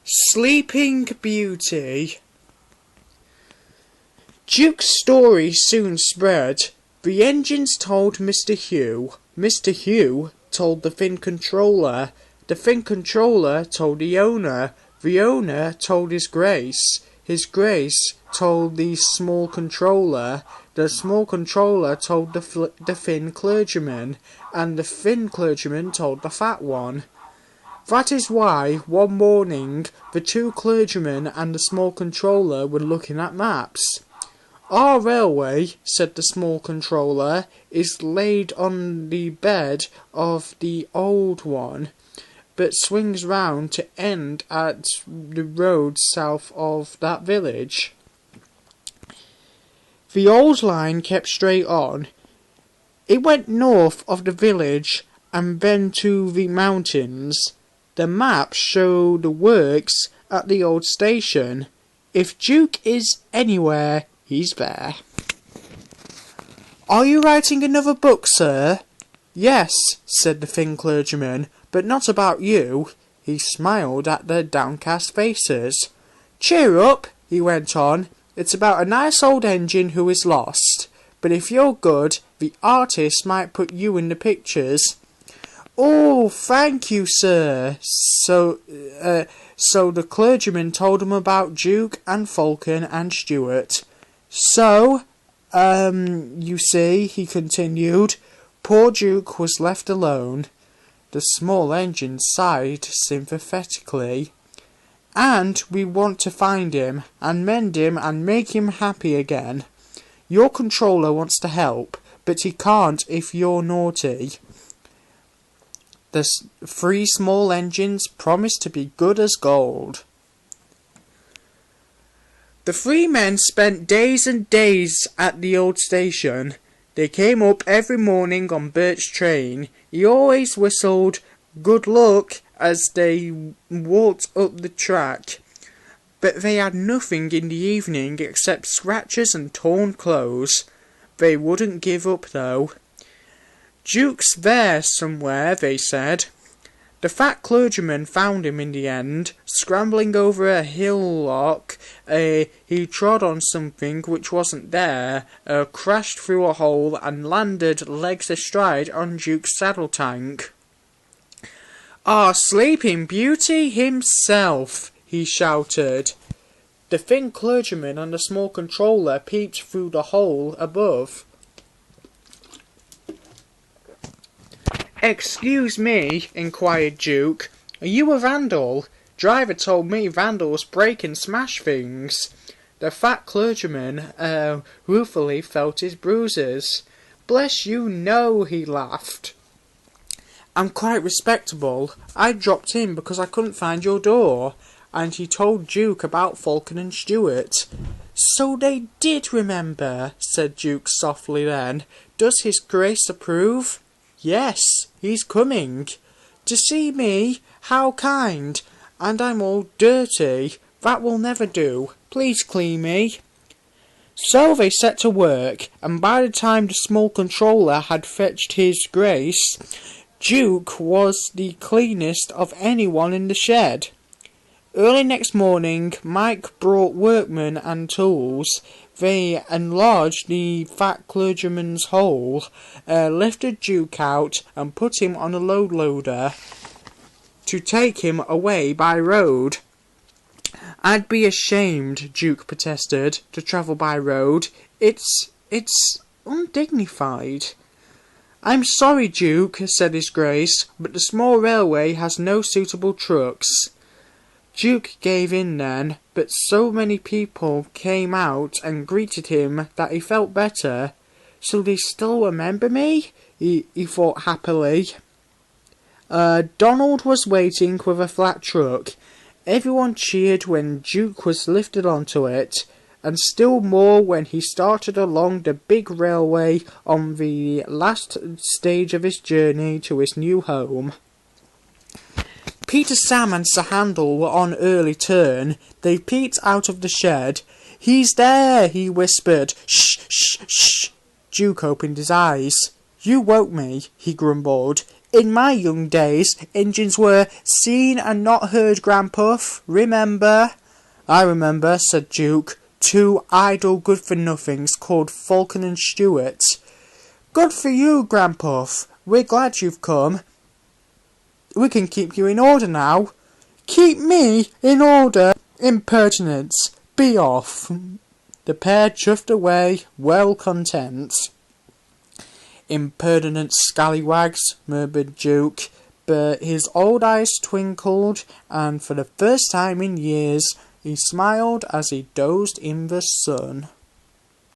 Sleeping Beauty. Duke's story soon spread. The engines told Mr. Hugh. Mr. Hugh told the Thin Controller. The Thin Controller told the owner. The owner told His Grace. His Grace told the Small Controller. The Small Controller told the Thin Clergyman. And the Thin Clergyman told the Fat one. That is why, one morning, the two clergymen and the Small Controller were looking at maps. "Our railway," said the Small Controller, "is laid on the bed of the old one, but swings round to end at the road south of that village." The old line kept straight on. It went north of the village and then to the mountains. The map showed the works at the old station. If Duke is anywhere, he's there. "Are you writing another book, sir?" "Yes," said the Thin Clergyman, "but not about you." He smiled at their downcast faces. "Cheer up," he went on. "It's about a nice old engine who is lost. But if you're good, the artist might put you in the pictures." "Oh, thank you, sir." So the clergyman told him about Duke and Falcon and Stuart. "So, you see," he continued, "poor Duke was left alone." The small engine sighed sympathetically. "And we want to find him, and mend him, and make him happy again. Your controller wants to help, but he can't if you're naughty." The three small engines promised to be good as gold. The three men spent days and days at the old station. They came up every morning on Bert's train. He always whistled "Good luck" as they walked up the track. But they had nothing in the evening except scratches and torn clothes. They wouldn't give up though. "Duke's there somewhere," they said. The Fat Clergyman found him in the end, scrambling over a hillock. He trod on something which wasn't there, crashed through a hole, and landed legs astride on Duke's saddle tank. "Our Sleeping Beauty himself!" he shouted. The Thin Clergyman and the Small Controller peeped through the hole above. "Excuse me," inquired Duke, "are you a vandal? Driver told me vandals break and smash things." The Fat Clergyman ruefully felt his bruises. "Bless you, no," he laughed. "I'm quite respectable. I dropped in because I couldn't find your door." And he told Duke about Falcon and Stuart. "So they did remember," said Duke softly then. "Does His Grace approve?" "Yes, he's coming." "To see me? How kind! And I'm all dirty. That will never do. Please clean me." So they set to work, and by the time the Small Controller had fetched His Grace, Duke was the cleanest of anyone in the shed. Early next morning, Mike brought workmen and tools. They enlarged the Fat Clergyman's hole, lifted Duke out, and put him on a load loader to take him away by road. "I'd be ashamed," Duke protested, "to travel by road. It's undignified." "I'm sorry, Duke," said His Grace, "but the small railway has no suitable trucks." Duke gave in then, but so many people came out and greeted him that he felt better. "So they still remember me?" he thought happily. Donald was waiting with a flat truck. Everyone cheered when Duke was lifted onto it, and still more when he started along the big railway on the last stage of his journey to his new home. Peter, Sam and Sir Handel were on early turn. They peeped out of the shed. "He's there," he whispered. "Shh, shh, shh." Duke opened his eyes. "You woke me," he grumbled. In my young days, Injuns were seen and not heard, Grandpuff. Remember? I remember, said Duke. Two idle good-for-nothings called Falcon and Stewart. Good for you, Grandpuff. We're glad you've come. We can keep you in order now. Keep me in order? Impertinence. Be off. The pair chuffed away, well content. Impertinent scallywags, murmured Duke, but his old eyes twinkled, and for the first time in years he smiled as he dozed in the sun.